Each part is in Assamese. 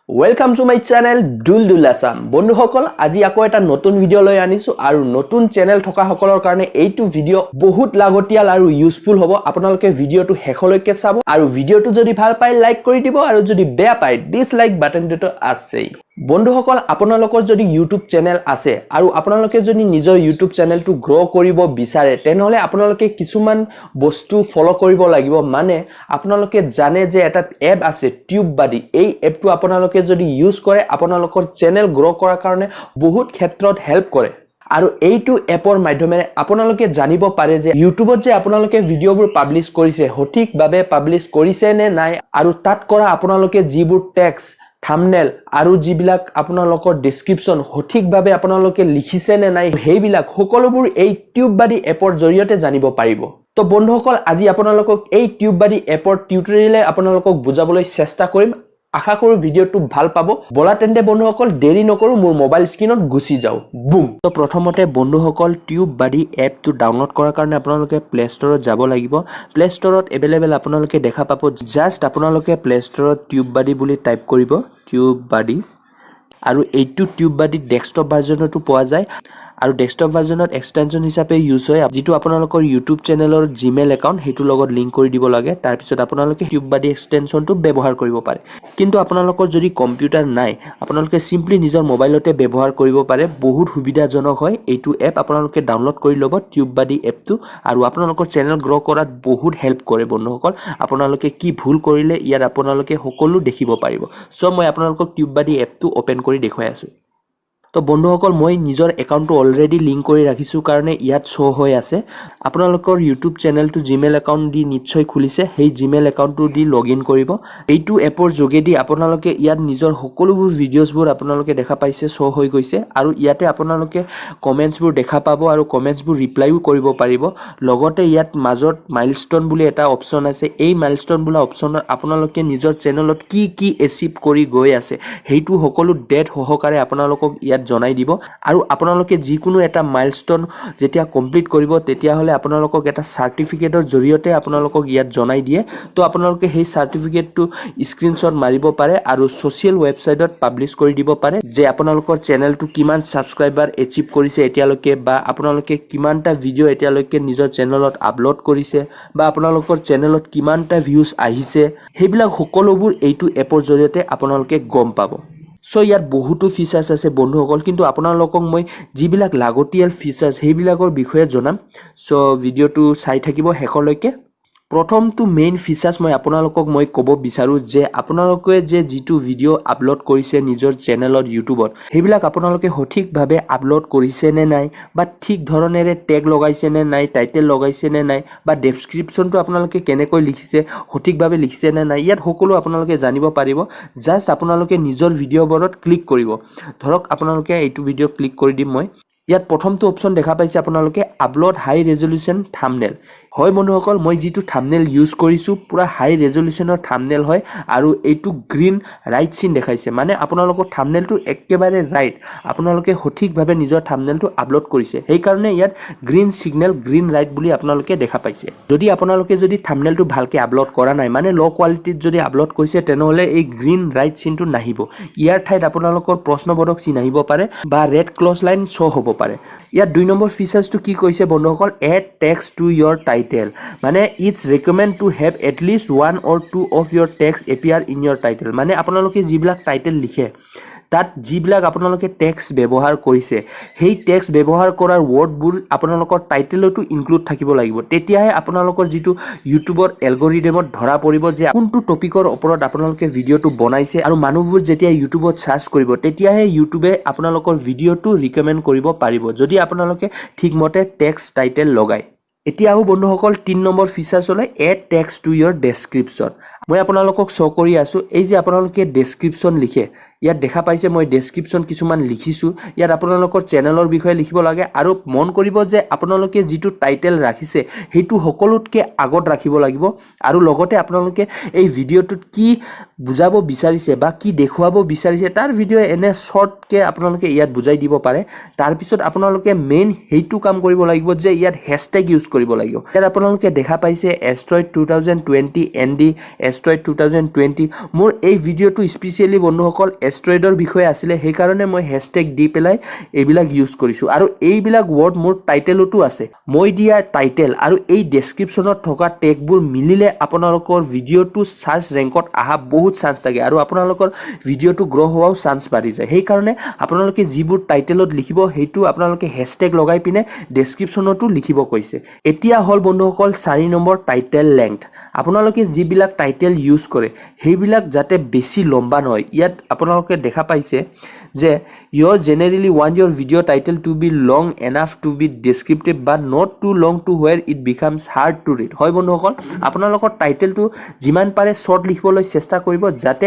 Welcome to my channel Duldul Assam. বন্ধুসকল আজি আকৌ এটা নতুন ভিডিও লৈ আনিছো আৰু নতুন চেনেল থকা সকলৰ কাৰণে এইটো ভিডিও বহুত লাগতিয়াল আৰু ইউজফুল হ'ব আপোনালোকে ভিডিওটো শেষলৈকে চাব আৰু ভিডিওটো যদি ভাল পায় লাইক কৰি দিব আৰু যদি বেয়া পায় ডিসলাইক বাটনটো আছেই বন্ধুসকল আপোনালোকৰ যদি ইউটিউব চেনেল আছে আৰু আপোনালোকে যদি নিজৰ ইউটিউব চেনেলটো গ্ৰো কৰিব বিচাৰে তেনেহলে আপোনালোকে কিছুমান বস্তু ফলো কৰিব লাগিব মানে আপোনালোকে জানে যে এটা এপ আছে TubeBuddy এই এপটো আপোনালোকে যদি ইউজ কৰে আপোনালোকৰ চেনেল গ্ৰো কৰাৰ কাৰণে বহুত ক্ষেত্ৰত হেল্প কৰে আৰু এইটো এপৰ মাধ্যমেৰে আপোনালোকে জানিব পাৰে যে ইউটিউবত যে আপোনালোকে ভিডিওবোৰ পাবলিশ কৰিছে সঠিকভাৱে পাবলিশ কৰিছে নে নাই আৰু তাত কৰা আপোনালোকে যিবোৰ টেক্সট thumbnail আৰু যিবিলাক আপোনালোকৰ ডেসক্ৰিপচন সঠিকভাৱে আপোনালোকে লিখিছে নে নাই হেইবিলাক সকলোবোৰ এই TubeBuddy এপৰ জৰিয়তে জানিব পাৰিব তো বন্ধুসকল আজি আপোনালোকক এই TubeBuddy এপৰ টিউটোৰিয়েলে আপোনালোকক বুজাবলৈ চেষ্টা কৰিম আশা কৰো ভিডিওটো ভাল পাব বলা তেন্তে বন্ধুসকল দেৰি নকৰো মোৰ মোবাইল স্ক্ৰিনত গুছি যাও বুম তো প্ৰথমতে বন্ধুসকল TubeBuddy এপটো ডাউনলোড কৰাৰ কাৰণে আপোনালোকে প্লে ষ্টৰত যাব লাগিব প্লে ষ্টৰত এভেইলেবল আপোনালোকে দেখা পাব জাস্ট আপোনালোকে প্লে ষ্টৰত TubeBuddy বুলি টাইপ কৰিব TubeBuddy আৰু এইটো TubeBuddy ডেস্কটপ ভাৰ্জনটো পোৱা যায় আৰু ডেস্কটপ ভাৰ্জনত এক্সটেনশন হিচাপে ইউজ হয় যেটো আপোনালোকৰ ইউটিউব চেনেলৰ জিমেইল একাউন্ট হেতু লগত লিংক কৰি দিব লাগে তাৰ পিছত আপোনালোকে TubeBuddy এক্সটেনশনটো ব্যৱহাৰ কৰিব পাৰে কিন্তু আপোনালোকৰ যদি কম্পিউটাৰ নাই আপোনালোকে সিম্পলি নিজৰ মোবাইলতে ব্যৱহাৰ কৰিব পাৰে বহুত সুবিধাজনক হয় এইটো এপ আপোনালোকে ডাউনলোড কৰি ল'ব TubeBuddy এপটো আৰু আপোনালোকৰ চেনেল গ্ৰো কৰাত বহুত হেল্প কৰে বন্ধুসকল আপোনালোকে কি ভুল কৰিলে ইয়াত আপোনালোকে সকলো দেখিব পাৰিব সো মই আপোনালোকক TubeBuddy এপটো ওপেন কৰি দেখুৱাই আছো তো বন্ধুসকল মই নিজৰ একাউন্টটো অলৰেডি লিংক কৰি ৰাখিছো কাৰণে ইয়াত শো হৈ আছে আপোনালোকৰ ইউটিউব চেনেলটো জিমেইল একাউন্ট দি নিশ্চয় খুলিছে সেই জিমেইল একাউন্টটো দি লগইন কৰিব এইটো এপৰ যোগেদি আপোনালোকে ইয়াত নিজৰ সকলোবোৰ ভিডিওছবোৰ আপোনালোকে দেখা পাইছে শো হৈ গৈছে আৰু ইয়াতে আপোনালোকে কমেন্টছবোৰ দেখা পাব আৰু কমেন্টছবোৰ ৰিপ্লাইও কৰিব পাৰিব লগতে ইয়াত মাজত মাইলষ্টন বুলি এটা অপচন আছে এই মাইলষ্টন বুলা অপচনত আপোনালোকে নিজৰ চেনেলত কি এচিভ কৰি গৈ আছে হেইটো সকলো ডেট সহকাৰে আপোনালোকক ইয়াত জনাই দিব আৰু আপোনালোকে যিকোনো এটা মাইলষ্টন যেতিয়া কমপ্লিট কৰিব তেতিয়া হলে আপোনালোকক এটা সাৰ্টিফিকেটৰ জৰিয়তে আপোনালোকক ইয়াত জনাই দিয়ে তো আপোনালোকে সেই সাৰ্টিফিকেটটো স্ক্ৰিনশ্বট মাৰিব পাৰে আৰু সোশ্যাল ৱেবসাইটত পাবলিশ কৰি দিব পাৰে যে আপোনালোকৰ চেনেলটো কিমান সাবস্ক্ৰাইবাৰ এচিভ কৰিছে এতিয়ালৈকে বা আপোনালোকে কিমানটা ভিডিও এতিয়ালৈকে নিজৰ চেনেলত আপলোড কৰিছে বা আপোনালোকৰ চেনেলত কিমানটা ভিউজ আহিছে হেবিলাক সকলোবোৰ এইটো এপৰ জৰিয়তে আপোনালোকে গম পাব সো ইয়াত বহুতো ফিচাৰ্স আছে বন্ধুসকল কিন্তু আপোনালোকক মই যিবিলাক লাগতিয়াল ফিচাৰ্স হেবিলাকৰ বিষয়ে জনাম সো ভিডিওটো চাই থাকিব শেষলৈকে প্ৰথমটো মেইন ফিচাৰ্স মই আপোনালোকক মই ক'ব বিচাৰো যে আপোনালোকে যে যিটো ভিডিও আপলোড কৰিছে নিজৰ চেনেলত ইউটিউবত হেবিলাক আপোনালোকে সঠিকভাৱে আপলোড কৰিছে নে নাই বা ঠিক ধৰণেৰে টেগ লগাইছে নে নাই টাইটেল লগাইছে নে নাই বা ডেসক্ৰিপচনটো আপোনালোকে কেনেকৈ লিখিছে সঠিকভাৱে লিখিছে নে নাই ইয়াত সকলো আপোনালোকে জানিব পাৰিব জাস্ট আপোনালোকে নিজৰ ভিডিওবোৰত ক্লিক কৰিব ধৰক আপোনালোকে এইটো ভিডিও ক্লিক কৰি দিম মই ইয়াত প্ৰথমটো অপচন দেখা পাইছে আপোনালোকে আপলোড হাই ৰেজল্যুশন থাম্বনেল হয় বন্ধুসকল মই যেটো থাম্বনেল ইউজ কৰিছো পুৰা হাই ৰেজল্যুশনৰ থাম্বনেল হয় আৰু এইটো গ্ৰীন ৰাইট চিন দেখাইছে মানে আপোনালোকৰ থাম্বনেলটো একেবাৰে ৰাইট আপোনালোকে সঠিকভাৱে নিজৰ থাম্বনেলটো আপলোড কৰিছে সেই কাৰণে ইয়াত গ্ৰীন সিগনেল গ্ৰীন ৰাইট বুলি আপোনালোকে দেখা পাইছে যদি আপোনালোকে যদি থাম্বনেলটো ভালকে আপলোড কৰা নাই মানে লো কোৱালিটিত যদি আপলোড কৰিছে তেনেহলে এই গ্ৰীন ৰাইট চিনটো নাহিব ইয়াৰ ঠাইত আপোনালোকৰ প্ৰশ্নবোধক চিন আহিব পাৰে বা ৰেড ক্লজ লাইন শো হ'ব পাৰে ইয়াত 2 নম্বৰ ফিচাৰ্সটো কি কৈছে বন্ধুসকল add text to your title মানে it's recommend to have at least 1 or 2 of your text appear in your title মানে আপোনালোকে যিবিলাক টাইটেল লিখে তাত যিবিলাক আপোনালোকে টেক্সট ব্যৱহাৰ কৰিছে সেই টেক্সট ব্যৱহাৰ কৰাৰ ওৱৰ্ডবোৰ আপোনালোকৰ টাইটেলটো ইনক্লুড থাকিব লাগিব তেতিয়াহে আপোনালোকৰ যিটো ইউটিউবৰ এলগৰিদমত ধৰা পৰিব যে কোনটো টপিকৰ ওপৰত আপোনালোকে ভিডিওটো বনাইছে আৰু মানুহবোৰ যেতিয়া ইউটিউবত সাৰ্চ কৰিব তেতিয়াহে ইউটিউবে আপোনালোকৰ ভিডিওটো ৰিকমেন্ড কৰিব পাৰিব যদি আপোনালোকে ঠিকমতে টেক্সট টাইটেল লগায় এতিয়াও বন্ধুসকল 3 নম্বৰ ফিচাৰ্স হলে add text to your description মই আপোনালোকক শো কৰি আছো এই যে আপোনালোকে ডেসক্ৰিপচন লিখে ইয়াত দেখা পাইছে মই ডেসক্ৰিপচন কিছুমান লিখিছো ইয়াত আপোনালোকৰ চেনেলৰ বিষয়ে লিখিব লাগে আৰু মন কৰিব যে আপোনালোকে যেটো টাইটেল ৰাখিছে হেতু সকলোতকে আগত ৰাখিব লাগিব আৰু লগতে আপোনালোকে এই ভিডিওটোত কি বুজাব বিচাৰিছে বা কি দেখুৱাব বিচাৰিছে তাৰ ভিডিও এনে শৰ্টকে আপোনালোকে ইয়াত বুজাই দিব পাৰে তাৰ পিছত আপোনালোকে মেইন হেতু কাম কৰিব লাগিব যে ইয়াত হ্যাশট্যাগ ইউজ কৰিব লাগিব ইয়াত আপোনালোকে দেখা পাইছে এষ্ট্ৰইড 2020 ND এষ্ট্ৰইড 2020 মোৰ এই ভিডিঅ'টো স্পেচিয়ালি বন্ধুসকল এষ্ট্ৰইডৰ বিষয়ে আছিলে সেই কাৰণে মই হ্যাশট্যাগ দি পেলাই এইবিলাক ইউজ কৰিছো আৰু এইবিলাক ওয়াৰ্ড মোৰ টাইটেলতো আছে মই দিয়া টাইটেল আৰু এই ডেসক্ৰিপচনত থকা টেগবোৰ মিলিলে আপোনালোকৰ ভিডিঅ'টো সাৰ্চ ৰেংকত আহা বহুত চান্স থাকে আৰু আপোনালোকৰ ভিডিঅ'টো গ্ৰ হোৱাও চান্স বাঢ়ি যায় সেই কাৰণে আপোনালোকে যিবোৰ টাইটেলত লিখিব হেতু আপোনালোকে হ্যাশট্যাগ লগাই পিনে ডেসক্ৰিপচনতো লিখিব কৈছে এতিয়া হল বন্ধুসকল 4 নম্বৰ টাইটেল লেংথ আপোনালোকে যিবিলাক টাইটেল ইউজ কৰে সেইবিলাক যাতে বেছি লম্বা নহয় ইয়াত আপোনালোকে দেখা পাইছে যে you generally want your video title to be long enough to be descriptive but not too long to where it becomes hard to read হয় বন্ধুসকল আপোনালোকৰ টাইটেলটো যিমান পাৰে শৰ্ট লিখিবলৈ চেষ্টা কৰিব যাতে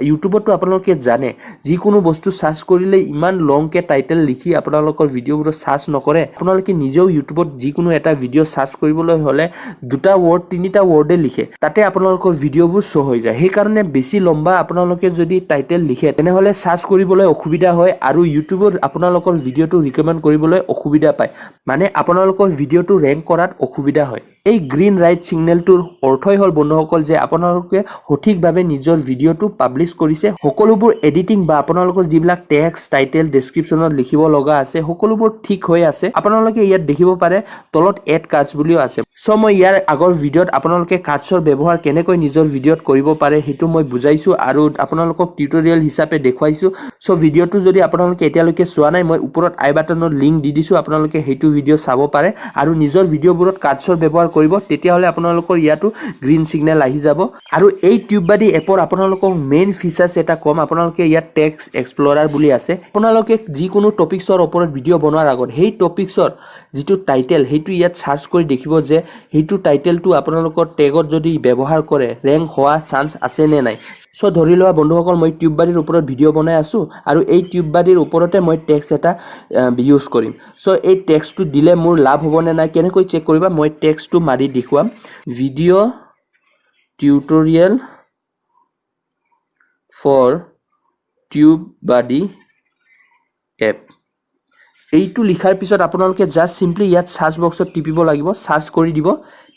ইউটিউবতো আপোনালোকে জানে যিকোনো বস্তু সাৰ্চ কৰিলে ইমান লংকে টাইটেল লিখি আপোনালোকৰ ভিডিঅ'বোৰ সাৰ্চ নকৰে আপোনালোকে নিজেও ইউটিউবত যিকোনো এটা ভিডিঅ' সাৰ্চ কৰিবলৈ হলে দুটা ওয়াৰ্ড তিনিটা ওয়াৰ্ডে লিখে তাতে আপোনালোকৰ ভিডিঅ'বোৰ শো হৈ যায় সেই কাৰণে বেছি লম্বা আপোনালোকে যদি টাইটেল লিখে তেনেহলে সাৰ্চ কৰিবলৈ অসুবিধা হয় আৰু ইউটিউবত আপোনালোকৰ ভিডিঅ'টো ৰিকমেন্ড কৰিবলৈ অসুবিধা পায় মানে আপোনালোকৰ ভিডিঅ'টো ৰেংক কৰাত অসুবিধা হয় এই গ্ৰীন ৰাইট সিগনেলটোৰ অৰ্থই হল বন্ধুসকল যে আপোনালোকে সঠিকভাৱে নিজৰ ভিডিঅ'টো পাবলিশ কৰিছে সকলোবোৰ এডিটিং বা আপোনালোকৰ যিবিলাক টেক্সট টাইটেল ডেসক্ৰিপচনত লিখিব লগা আছে সকলোবোৰ ঠিক হৈ আছে আপোনালোকে ইয়াত দেখিব পাৰে তলত এড কাৰ্ডছ বুলিও আছে সো মই ইয়াৰ আগৰ ভিডিঅ'ত আপোনালোকে কাৰ্ডছৰ ব্যৱহাৰ কেনেকৈ নিজৰ ভিডিঅ'ত কৰিব পাৰে হেতু মই বুজাইছো আৰু আপোনালোকক টিউটৰিয়েল হিচাপে দেখুৱাইছো সো ভিডিঅ'টো যদি আপোনালোকে এতিয়ালৈকে চোৱা নাই মই ওপৰত আই বাটনৰ লিংক দি দিছো আপোনালোকে হেতু ভিডিঅ' চাব পাৰে আৰু নিজৰ ভিডিঅ'বোৰত কাৰ্ডছৰ ব্যৱহাৰ কৰিব তেতিয়া হলে আপোনালোকৰ ইয়াটো গ্ৰীন সিগনেল আহি যাব আৰু এই TubeBuddy এপৰ আপোনালোকৰ মেইন ফিচাৰ্স এটা কম আপোনালোকে ইয়াত টেক্সট এক্সপ্লোৰাৰ বুলি আছে আপোনালোকে যিকোনো টপিকছৰ ওপৰত ভিডিঅ' বনোৱাৰ আগত সেই টপিকছৰ যিটো টাইটেল হেতু ইয়াত সাৰ্চ কৰি দেখিব যে হেতু টাইটেলটো আপোনালোকৰ টেগত যদি ব্যৱহাৰ কৰে ৰেংক হোৱা চান্স আছে নে নাই সো ধৰি লোৱা বন্ধুসকল মই TubeBuddyৰ ওপৰত ভিডিঅ' বনাই আছো আৰু এই TubeBuddyৰ ওপৰতে মই টেক্সট এটা ইউজ কৰিম সো এই টেক্সটটো দিলে মোৰ লাভ হ'ব নে নাই কেনেকৈ চেক কৰিবা মই টেক্সটটো মাৰি দেখুৱাম video' tutorial for TubeBuddy app এইটো লিখাৰ পিছত আপোনালোকে জাস্ট সিম্পলি ইয়াত সাৰ্চ বক্সত টিপিব লাগিব সাৰ্চ কৰি দিব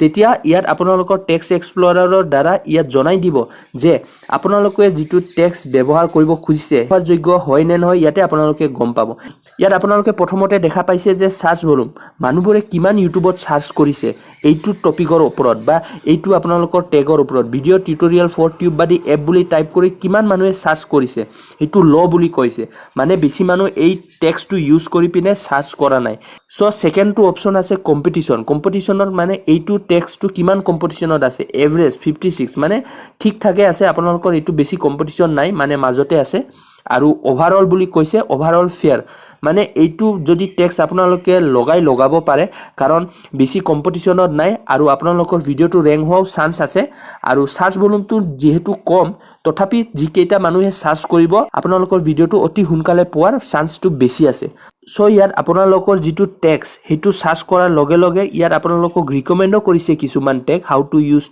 তেতিয়া ইয়াত আপোনালোকৰ টেক্সট এক্সপ্লোৰাৰৰ দ্বাৰা ইয়াত জনাই দিব যে আপোনালোকে যিটো টেক্সট ব্যৱহাৰ কৰিব খুজিছে যোগ্য হয় নে নহয় ইয়াতে আপোনালোকে গম পাব ইয়াত আপোনালোকে প্ৰথমতে দেখা পাইছে যে সাৰ্চ ভলিউম মানুহবোৰে কিমান ইউটিউবত সাৰ্চ কৰিছে এইটো টপিকৰ ওপৰত বা এইটো আপোনালোকৰ টেগৰ ওপৰত video' tutorial for TubeBuddy app বুলি টাইপ কৰি কিমান মানুহে সাৰ্চ কৰিছে এইটো ল বুলি কৈছে মানে বেছি মানুহ এই টেক্সটটো ইউজ কৰি পিনে সাৰ্চ কৰা নাই সো সেকেন্ডটো অপচন আছে কম্পিটিশনৰ মানে এইটো টেক্সটটো কিমান কম্পিটিশনত আছে এভাৰেজ 56 মানে ঠিক ঠাকে আছে আপোনালোকৰ এইটো বেছি কম্পিটিশন নাই মানে মাজতে আছে আৰু ওভাৰঅল বুলি কৈছে ওভাৰঅল ফেয়াৰ মানে এইটো যদি টেক্সট আপোনালোকে লগাব পাৰে কাৰণ বেছি কম্পিটিশনত নাই আৰু আপোনালোকৰ ভিডিঅ'টো ৰেংক হোৱাও চান্স আছে আৰু সাৰ্চ ভলিউমটো যেহেতু কম তথাপি যিকেইটা মানুহে সাৰ্চ কৰিব আপোনালোকৰ ভিডিঅ'টো অতি সোনকালে পোৱাৰ চান্সটো বেছি আছে সো ইয়াত আপোনালোকৰ যিটো টেক্সট হেতু সাৰ্চ কৰাৰ লগে লগে ইয়াত আপোনালোকক ৰিকমেন্ডো কৰিছে কিছুমান tag how to use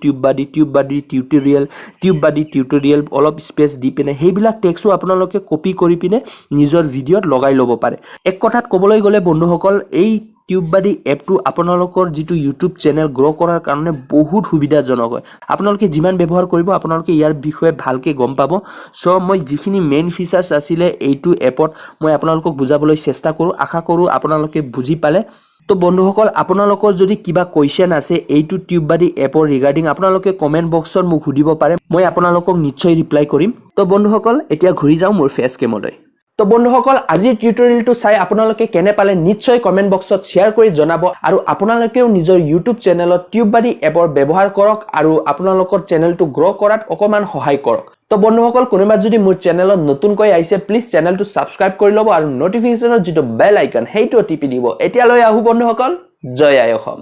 TubeBuddy tutorial অলপ স্পেচ দি পিনে সেইবিলাক টেক্সটো আপোনালোকে কপি কৰি পিনে নিজৰ ভিডিঅ'ত লগাই ল'ব পাৰে এক কথাত ক'বলৈ গ'লে বন্ধুসকল এই TubeBuddy এপটো আপোনালোকৰ যিটো ইউটিউব চেনেল গ্ৰ কৰাৰ কাৰণে বহুত সুবিধাজনক হয় আপোনালোকে যিমান ব্যৱহাৰ কৰিব আপোনালোকে ইয়াৰ বিষয়ে ভালকে গম পাব সো মই যিখিনি মেইন ফিচাৰ্স আছিল এইটো এপত মই আপোনালোকক বুজাবলৈ চেষ্টা কৰো আশা কৰো আপোনালোকে বুজি পালে তো বন্ধুসকল আপোনালোকৰ যদি কিবা কোৱেশ্চন আছে এইটো TubeBuddy এপৰ ৰিগাৰ্ডিং আপোনালোকে কমেন্ট বক্সত মোক সুধিব পাৰে মই আপোনালোকক নিশ্চয় ৰিপ্লাই কৰিম তো বন্ধুসকল এতিয়া ঘূৰি যাও মোৰ ফেচ কেমলৈ তো বন্ধুসকল আজিৰ টিউটৰিয়েলটো চাই আপোনালোকে কেনে পালে নিশ্চয় কমেন্ট বক্সত শেয়াৰ কৰি জনাব আৰু আপোনালোকেও নিজৰ ইউটিউব চেনেলত TubeBuddy এপৰ ব্যৱহাৰ কৰক আৰু আপোনালোকৰ চেনেলটো গ্ৰ কৰাত অকমান সহায় কৰক তো বন্ধুসকল কোনোবা যদি মোৰ চেনেলত নতুনকৈ আইছে প্লিজ চেনেলটো সাবস্ক্ৰাইব কৰি লব আৰু নটিফিকেশনৰ যেটো বেল আইকন হেইটো টিপি দিব এতিয়ালৈ আহু বন্ধুসকল জয় আই অসম